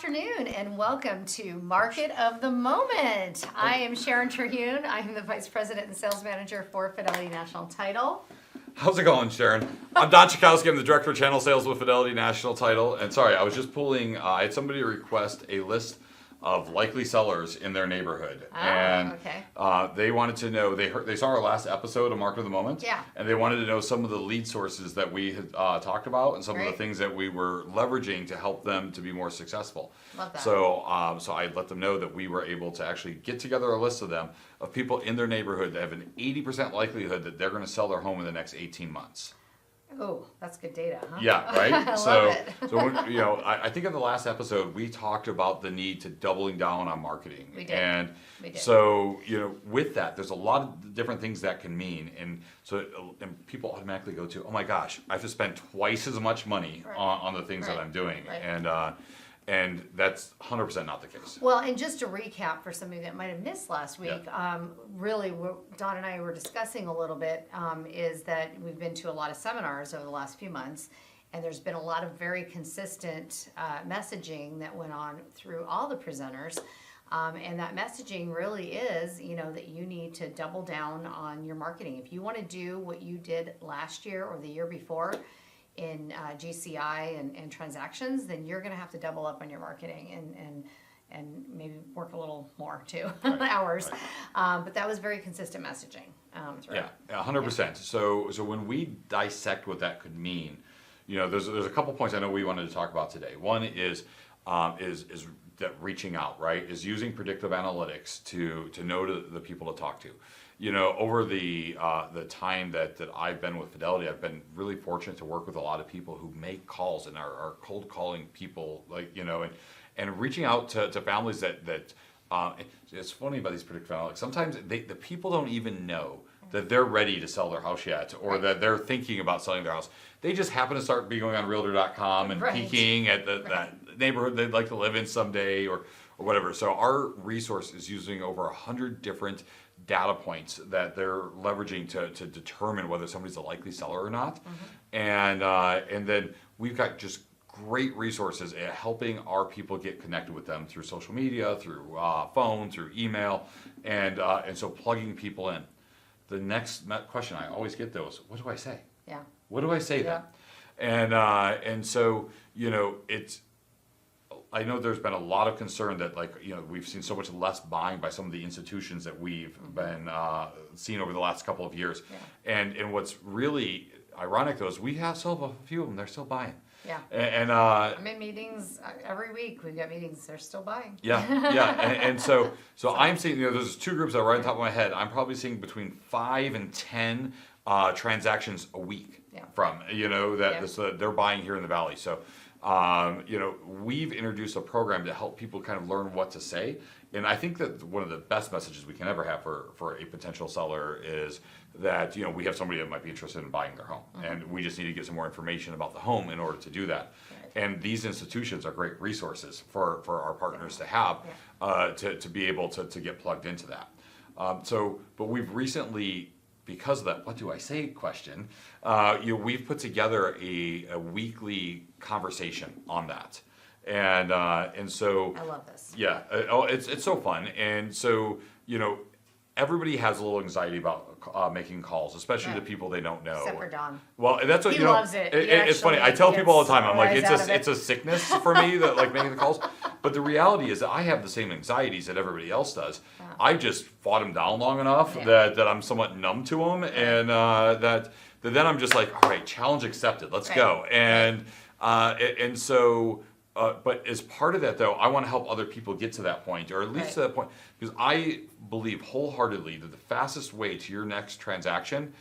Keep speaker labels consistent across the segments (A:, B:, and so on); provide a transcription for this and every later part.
A: afternoon and welcome to Market of the Moment. I am Sharon Talk. I'm the Vice President and Sales Manager for Fidelity National Title.
B: How's it going, Sharon? I'm Don Chakowski. I'm the Director of Channel Sales with Fidelity National Title. And sorry, I was just pulling, I had somebody request a list of likely sellers in their neighborhood.
A: Okay.
B: They wanted to know, they saw our last episode of Market of the Moment.
A: Yeah.
B: And they wanted to know some of the lead sources that we had talked about and some of the things that we were leveraging to help them to be more successful.
A: Love that.
B: So, so I let them know that we were able to actually get together a list of them, of people in their neighborhood that have an 80% likelihood that they're going to sell their home in the next 18 months.
A: Oh, that's good data, huh?
B: Yeah, right?
A: I love it.
B: So when, I think in the last episode, we talked about the need to doubling down on marketing.
A: We did.
B: And
A: We did.
B: so, with that, there's a lot of different things that can mean. And so and people automatically go to, oh my gosh, I have to spend twice as much money on the things that I'm doing.
A: Right.
B: And that's 100% not the case.
A: Well, and just to recap for somebody that might have missed last week,
B: Yeah.
A: really what Don and I were discussing a little bit is that we've been to a lot of seminars over the last few months, and there's been a lot of very consistent messaging that went on through all the presenters. And that messaging really is, that you need to double down on your marketing. If you want to do what you did last year or the year before, in GCI and transactions, then you're going to have to double up on your marketing and maybe work a little more too, hours. Right. But that was very consistent messaging.
B: Yeah, 100%. So when we dissect what that could mean, there's a couple points I know we wanted to talk about today. One is that reaching out, right? Is using predictive analytics to know the people to talk to. Over the time that I've been with Fidelity, I've been really fortunate to work with a lot of people who make calls and are cold calling people, and reaching out to families that it's funny about these predictive analytics. Sometimes the people don't even know that they're ready to sell their house yet, or that they're thinking about selling their house. They just happen to start going on Realtor.com and peeking at that neighborhood they'd like to live in someday, or whatever. So our resource is using over 100 different data points that they're leveraging to determine whether somebody's a likely seller or not. And then we've got just great resources at helping our people get connected with them through social media, through phone, through email, and so plugging people in. The next question I always get though is, what do I say?
A: Yeah.
B: What do I say then? And so it's. I know there's been a lot of concern that we've seen so much less buying by some of the institutions that we've been seeing over the last couple of years. Yeah. And what's really ironic though is we still have a few of them, they're still buying.
A: Yeah.
B: And
A: I'm in meetings every week. We've got meetings. They're still buying.
B: Yeah. And so I'm seeing, there's two groups that are right on top of my head. I'm probably seeing between 5 and 10 transactions a week from, they're buying here in the Valley. So, we've introduced a program to help people kind of learn what to say. And I think that one of the best messages we can ever have for a potential seller is that, we have somebody that might be interested in buying their home. And we just need to get some more information about the home in order to do that. Right. And these institutions are great resources for our partners to have to be able to get plugged into that. But we've recently, because of that, what do I say question, we've put together a weekly conversation on that. And so
A: I love this.
B: Yeah, it's so fun. And so, everybody has a little anxiety about making calls, especially to people they don't know.
A: Except for Don.
B: Well, that's what
A: he loves it.
B: It's funny. I tell people all the time, I'm like, it's a sickness for me that making the calls. But the reality is that I have the same anxieties that everybody else does. I just fought them down long enough that I'm somewhat numb to them, and that then I'm just like, all right, challenge accepted. Let's go. And so. But as part of that, though, I want to help other people get to that point, or at least to that point, because I believe wholeheartedly that the fastest way to your next transaction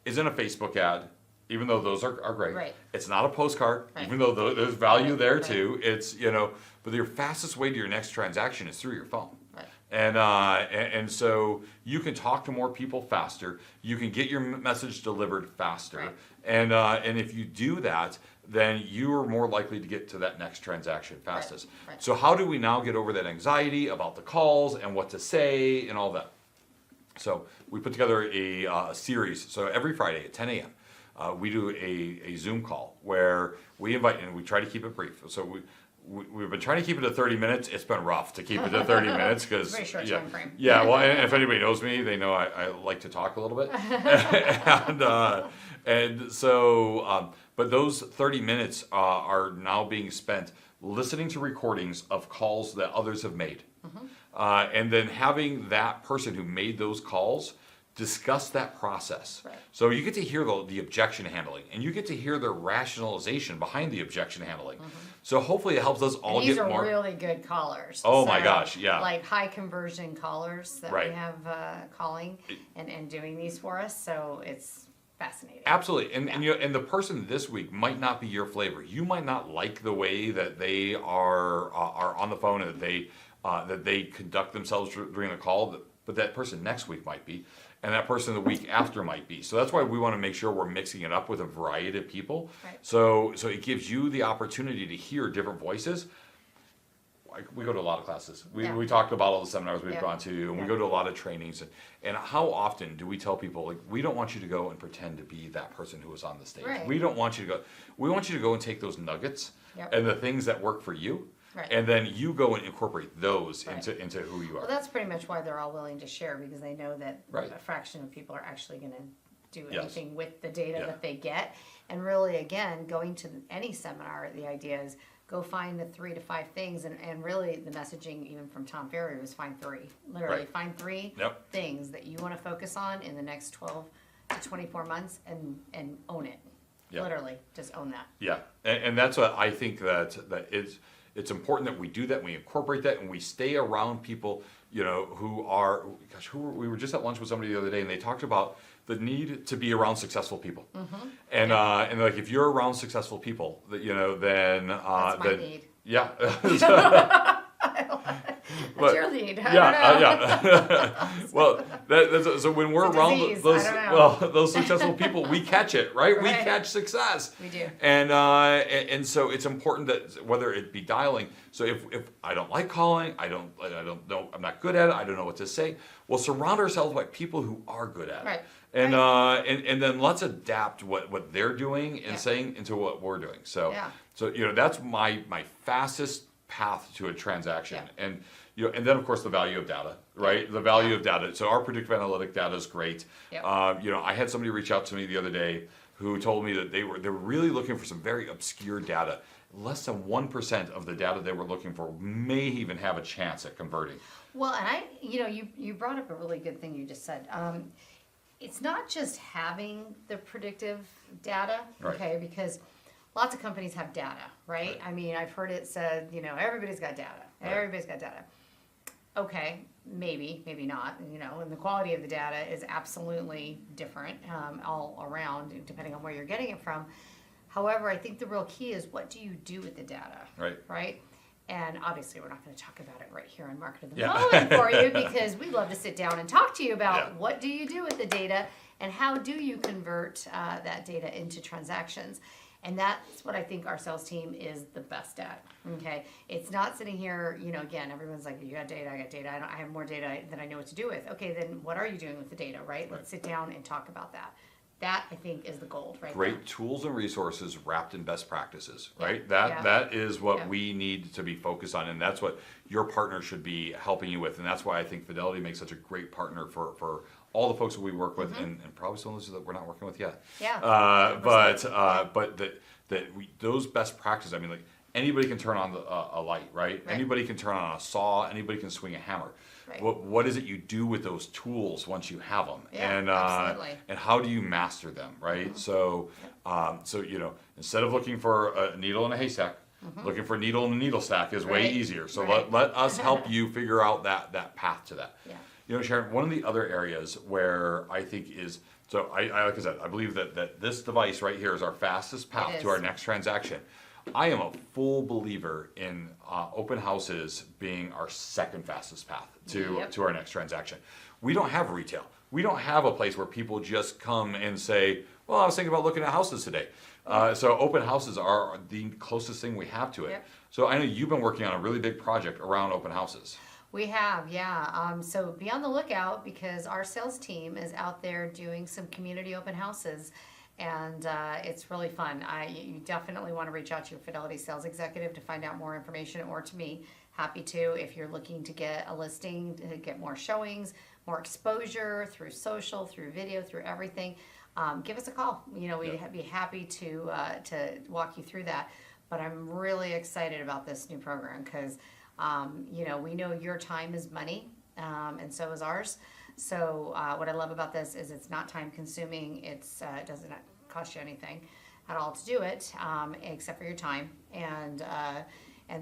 B: isn't a Facebook ad, even though those are great. Right. It's not a postcard, even though there's value there too. It's, but your fastest way to your next transaction is through your phone. Right. And so you can talk to more people faster. You can get your message delivered faster. Right. And if you do that, then you are more likely to get to that next transaction fastest. Right. So how do we now get over that anxiety about the calls and what to say and all that? So we put together a series. So every Friday at 10 a.m., we do a Zoom call where we invite, and we try to keep it brief. So we've been trying to keep it to 30 minutes. It's been rough to keep it to 30 minutes because
A: Very short time frame.
B: Yeah, well, and if anybody knows me, they know I like to talk a little bit, and so but those 30 minutes are now being spent listening to recordings of calls that others have made, and then having that person who made those calls discuss that process.
A: Right.
B: So you get to hear the objection handling, and you get to hear the rationalization behind the objection handling. So hopefully it helps us all
A: These
B: get
A: are
B: more.
A: really good callers.
B: Oh my gosh, yeah.
A: Like high conversion callers that
B: Right.
A: we have calling and doing these for us. So it's fascinating.
B: Absolutely, and the person this week might not be your flavor. You might not like the way that they are on the phone and that they conduct themselves during the call, but that person next week might be, and that person the week after might be. So that's why we want to make sure we're mixing it up with a variety of people.
A: Right.
B: So it gives you the opportunity to hear different voices. Like, we go to a lot of classes. We talked about all the seminars we've gone to, and we go to a lot of trainings. And how often do we tell people, like, we don't want you to go and pretend to be that person who was on the stage.
A: Right.
B: We don't want you to go. We want you to go and take those nuggets and the things that work for you.
A: Right.
B: And then you go and incorporate those
A: Right.
B: into who you are.
A: Well, that's pretty much why they're all willing to share, because they know that
B: Right.
A: a fraction of people are actually going to do
B: Yes.
A: anything with the data
B: Yeah.
A: that they get. And really, again, going to any seminar, the idea is go find the 3 to 5 things. And really, the messaging, even from Tom Ferry, was find 3. Literally,
B: Right.
A: find 3
B: Yep.
A: things that you want to focus on in the next 12 to 24 months and own it.
B: Yep.
A: Literally, just own that.
B: Yeah, and that's what I think that it's important that we do that, and we incorporate that, and we stay around people, who are, we were just at lunch with somebody the other day, and they talked about the need to be around successful people, and like if you're around successful people, that then
A: That's my
B: then
A: need.
B: yeah.
A: What's your lead? I
B: Yeah,
A: don't know.
B: yeah. Well, so when we're
A: It's a
B: around
A: disease.
B: those,
A: I don't know.
B: those successful people, we catch it, right? We
A: Right.
B: catch success.
A: We do.
B: And so it's important that whether it be dialing. So if I don't like calling, I don't know, I'm not good at it. I don't know what to say. Well, surround ourselves by people who are good at it.
A: Right.
B: And
A: Right.
B: and then let's adapt what they're doing and
A: Yeah.
B: saying into what we're doing. So
A: Yeah.
B: so that's my fastest path to a transaction.
A: Yeah.
B: And and then of course the value of data, right? The value of data. So our predictive analytic data is great.
A: Yep.
B: I had somebody reach out to me the other day who told me that they were really looking for some very obscure data. Less than 1% of the data they were looking for may even have a chance at converting.
A: Well, and you brought up a really good thing you just said. It's not just having the predictive data,
B: Right.
A: okay? Because lots of companies have data, right?
B: Right.
A: I mean, I've heard it said, everybody's got data.
B: Right.
A: Everybody's got data. Okay, maybe not, and the quality of the data is absolutely different all around, depending on where you're getting it from. However, I think the real key is, what do you do with the data?
B: Right.
A: Right? And obviously, we're not going to talk about it right here on Market of the
B: Yeah.
A: Moment for you, because we'd love to sit down and talk to you about
B: Yeah.
A: what do you do with the data and how do you convert that data into transactions. And that's what I think our sales team is the best at. Okay, it's not sitting here. Again, everyone's like, "You got data, I got data. I have more data than I know what to do with." Okay, then what are you doing with the data? Right? Let's sit down and talk about that. That, I think, is the gold, right?
B: Great
A: there.
B: tools and resources wrapped in best practices, right?
A: Yeah.
B: That is what
A: Yeah.
B: we need to be focused on, and that's what your partner should be helping you with, and that's why I think Fidelity makes such a great partner for all the folks that we work with, and probably some of those that we're not working with yet.
A: Yeah.
B: But those best practices. I mean, like, anybody can turn on a light, right?
A: Right.
B: Anybody can turn on a saw. Anybody can swing a hammer.
A: Right.
B: What is it you do with those tools once you have them?
A: Yeah,
B: and
A: absolutely.
B: and how do you master them, right? So instead of looking for a needle in a haystack, looking for a needle in a needle stack is way
A: Right.
B: easier. So
A: Right.
B: let us help you figure out that path to that.
A: Yeah.
B: Sharon, one of the other areas where I think is, so I like I said, I believe that this device right here is our fastest path
A: It
B: to our
A: is.
B: next transaction. I am a full believer in open houses being our second fastest path
A: Yep.
B: to our next transaction. We don't have retail. We don't have a place where people just come and say, well, I was thinking about looking at houses today. So open houses are the closest thing we have to it.
A: Yep.
B: So I know you've been working on a really big project around open houses.
A: We have, yeah. So be on the lookout, because our sales team is out there doing some community open houses. and it's really fun. You definitely want to reach out to your Fidelity sales executive to find out more information, or to me. Happy to, if you're looking to get a listing, to get more showings, more exposure through social, through video, through everything. Give us a call. We'd be happy to walk you through that. But I'm really excited about this new program because, we know your time is money, and so is ours. So what I love about this is it's not time consuming. It doesn't cost you anything at all to do it, except for your time, and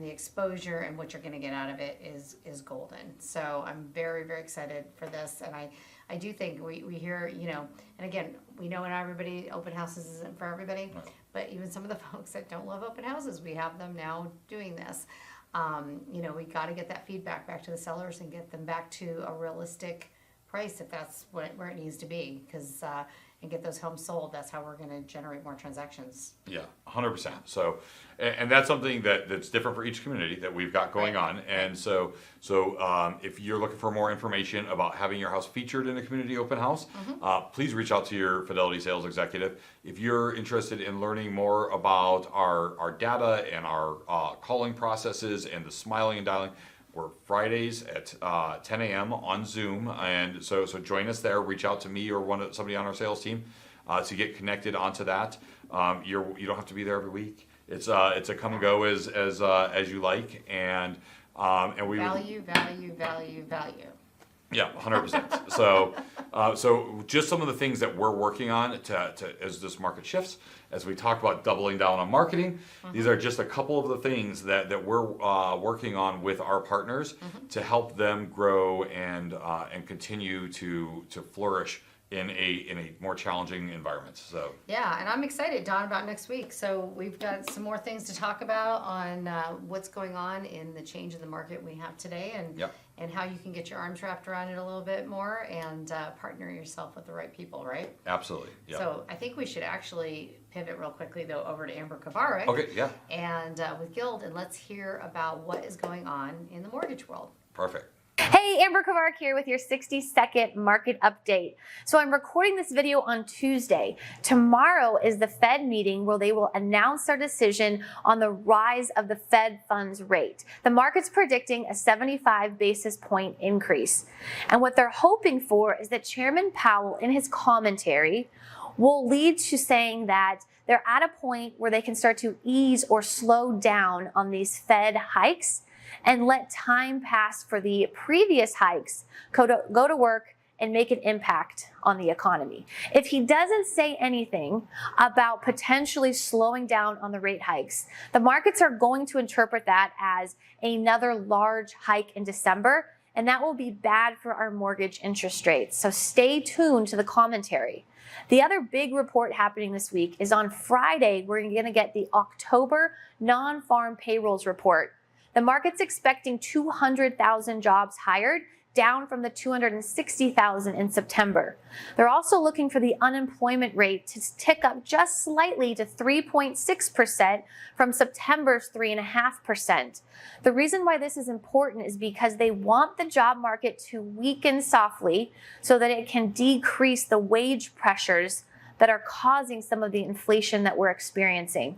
A: the exposure and what you're going to get out of it is golden. So I'm very, very excited for this, and I do think we hear, and again, we know not everybody, open houses isn't for everybody, right. But even some of the folks that don't love open houses, we have them now doing this. We got to get that feedback back to the sellers and get them back to a realistic price if that's where it needs to be, because and get those homes sold. That's how we're going to generate more transactions. Yeah,
B: 100%. So, and that's something that's different for each community that we've got going on. And so if you're looking for more information about having your house featured in a community open house, please reach out to your Fidelity sales executive. If you're interested in learning more about our data and our calling processes and the smiling and dialing, we're Fridays at 10 a.m. on Zoom, and so join us there. Reach out to me or somebody on our sales team to get connected onto that. You don't have to be there every week. It's a come and go as you like, and we
A: value.
B: Yeah, 100%. So just some of the things that we're working on to as this market shifts, as we talk about doubling down on marketing, these are just a couple of the things that we're working on with our partners to help them grow and continue to flourish in a more challenging environment. So
A: yeah, and I'm excited, Don, about next week. So we've got some more things to talk about on what's going on in the change in the market we have today, and how you can get your arms wrapped around it a little bit more and partner yourself with the right people, right?
B: Absolutely. Yep.
A: So I think we should actually pivot real quickly though over to Amber Kovarik.
B: Okay. Yeah.
A: And with Guild, and let's hear about what is going on in the mortgage world.
B: Perfect.
C: Hey, Amber Kovarik here with your 60-second market update. So I'm recording this video on Tuesday. Tomorrow is the Fed meeting where they will announce their decision on the rise of the Fed funds rate. The market's predicting a 75 basis point increase. And what they're hoping for is that Chairman Powell, in his commentary, will lead to saying that they're at a point where they can start to ease or slow down on these Fed hikes and let time pass for the previous hikes go to work and make an impact on the economy. If he doesn't say anything about potentially slowing down on the rate hikes, the markets are going to interpret that as another large hike in December, and that will be bad for our mortgage interest rates. So stay tuned to the commentary. The other big report happening this week is on Friday, we're going to get the October non-farm payrolls report. The market's expecting 200,000 jobs hired, down from the 260,000 in September. They're also looking for the unemployment rate to tick up just slightly to 3.6% from September's 3.5%. The reason why this is important is because they want the job market to weaken softly so that it can decrease the wage pressures that are causing some of the inflation that we're experiencing.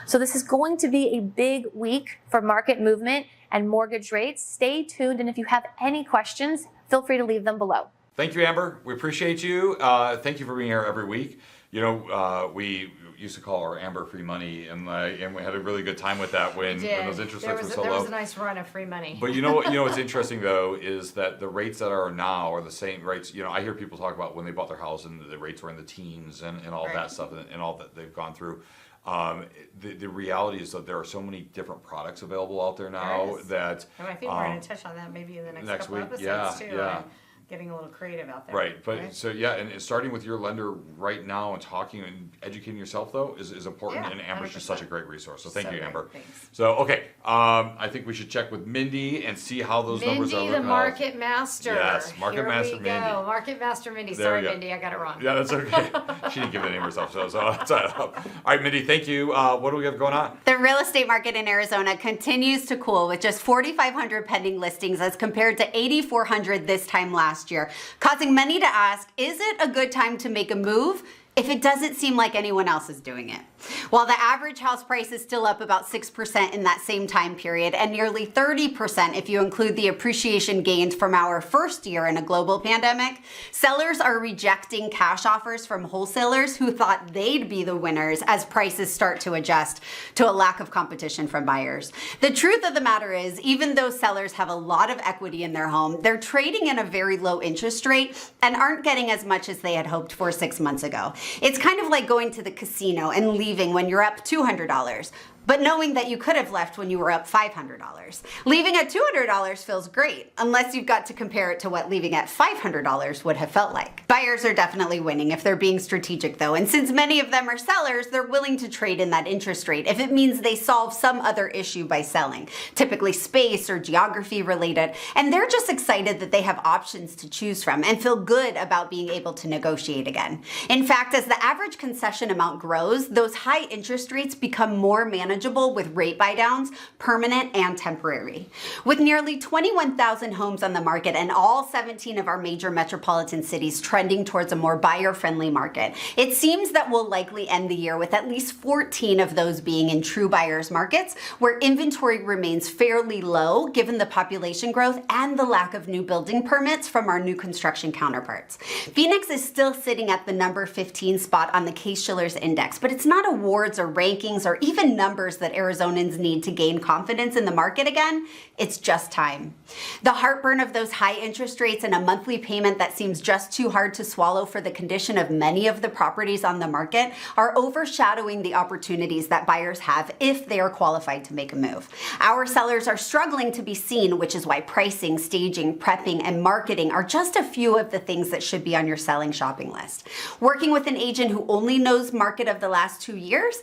C: So this is going to be a big week for market movement and mortgage rates. Stay tuned, and if you have any questions, feel free to leave them below.
B: Thank you, Amber. We appreciate you. Thank you for being here every week. We used to call our Amber free money, and we had a really good time with that when those interest rates were so low.
A: There was a nice run of free money.
B: But what's interesting though is that the rates that are now are the same rates. I hear people talk about when they bought their house and the rates were in the teens and all that stuff and all that they've gone through. The reality is that there are so many different products available out there now that.
A: And I think we're going to touch on that maybe in the next couple
B: week.
A: Episodes too.
B: Yeah.
A: Getting a little creative out there.
B: Right, but so and starting with your lender right now and talking and educating yourself though is important, and Amber's 100%. Just such a great resource. So thank you, Amber.
A: Thanks.
B: So okay, I think we should check with Mindy and see how those numbers are looking.
A: Mindy, the market master.
B: Yes, market master Mindy.
A: Market master Mindy. Sorry, Mindy, I got it wrong.
B: Yeah, that's okay. She didn't give the name herself, so all right, Mindy, thank you. What do we have going on?
D: The real estate market in Arizona continues to cool with just 4,500 pending listings as compared to 8,400 this time last year, causing many to ask, is it a good time to make a move? if it doesn't seem like anyone else is doing it. While the average house price is still up about 6% in that same time period, and nearly 30% if you include the appreciation gained from our first year in a global pandemic, sellers are rejecting cash offers from wholesalers who thought they'd be the winners as prices start to adjust to a lack of competition from buyers. The truth of the matter is, even though sellers have a lot of equity in their home, they're trading in a very low interest rate and aren't getting as much as they had hoped for 6 months ago. It's kind of like going to the casino and leaving when you're up $200, but knowing that you could have left when you were up $500. Leaving at $200 feels great, unless you've got to compare it to what leaving at $500 would have felt like. Buyers are definitely winning if they're being strategic though, and since many of them are sellers, they're willing to trade in that interest rate if it means they solve some other issue by selling, typically space or geography related, and they're just excited that they have options to choose from and feel good about being able to negotiate again. In fact, as the average concession amount grows, those high interest rates become more manageable with rate buydowns, permanent and temporary. With nearly 21,000 homes on the market and all 17 of our major metropolitan cities trending towards a more buyer-friendly market, it seems that we'll likely end the year with at least 14 of those being in true buyers markets, where inventory remains fairly low given the population growth and the lack of new building permits from our new construction counterparts. Phoenix is still sitting at the number 15 spot on the Case-Shiller's Index, but it's not awards or rankings or even numbers that Arizonans need to gain confidence in the market again. It's just time. The heartburn of those high interest rates and a monthly payment that seems just too hard to swallow for the condition of many of the properties on the market are overshadowing the opportunities that buyers have if they are qualified to make a move. Our sellers are struggling to be seen, which is why pricing, staging, prepping, and marketing are just a few of the things that should be on your selling shopping list. Working with an agent who only knows market of the last 2 years,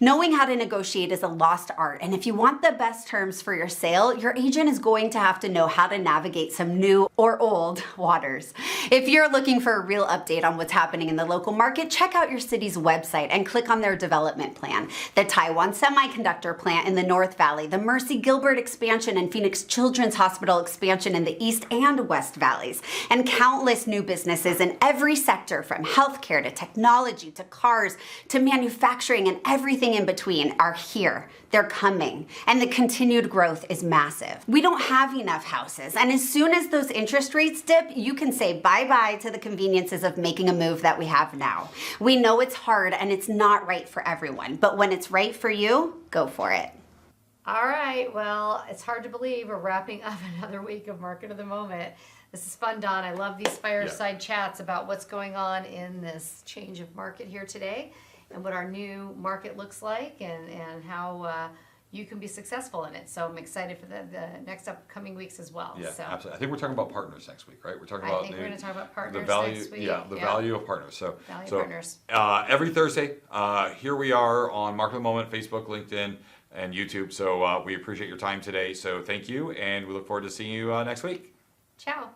D: knowing how to negotiate is a lost art, and if you want the best terms for your sale, your agent is going to have to know how to navigate some new or old waters. If you're looking for a real update on what's happening in the local market, check out your city's website and click on their development plan. The Taiwan Semiconductor plant in the North Valley, the Mercy Gilbert expansion and Phoenix Children's Hospital expansion in the East and West Valleys, and countless new businesses in every sector from healthcare to technology to cars to manufacturing and everything in between are here. They're coming, and the continued growth is massive. We don't have enough houses, and as soon as those interest rates dip, you can say bye-bye to the conveniences of making a move that we have now. We know it's hard and it's not right for everyone, but when it's right for you, go for it.
A: All right, well, it's hard to believe we're wrapping up another week of Market of the Moment. This is fun, Don. I love these fireside chats about what's going on in this change of market here today, and what our new market looks like, and how you can be successful in it. So I'm excited for the next upcoming weeks as well.
B: Yeah,
A: So
B: absolutely. I think we're talking about partners next week, right? We're talking
A: I
B: about
A: think we're going to talk about partners
B: the value,
A: next week.
B: yeah, the value of partners. So,
A: Value
B: so
A: partners.
B: Every Thursday, here we are on Market of the Moment, Facebook, LinkedIn, and YouTube. So we appreciate your time today. So thank you, and we look forward to seeing you next week.
A: Ciao.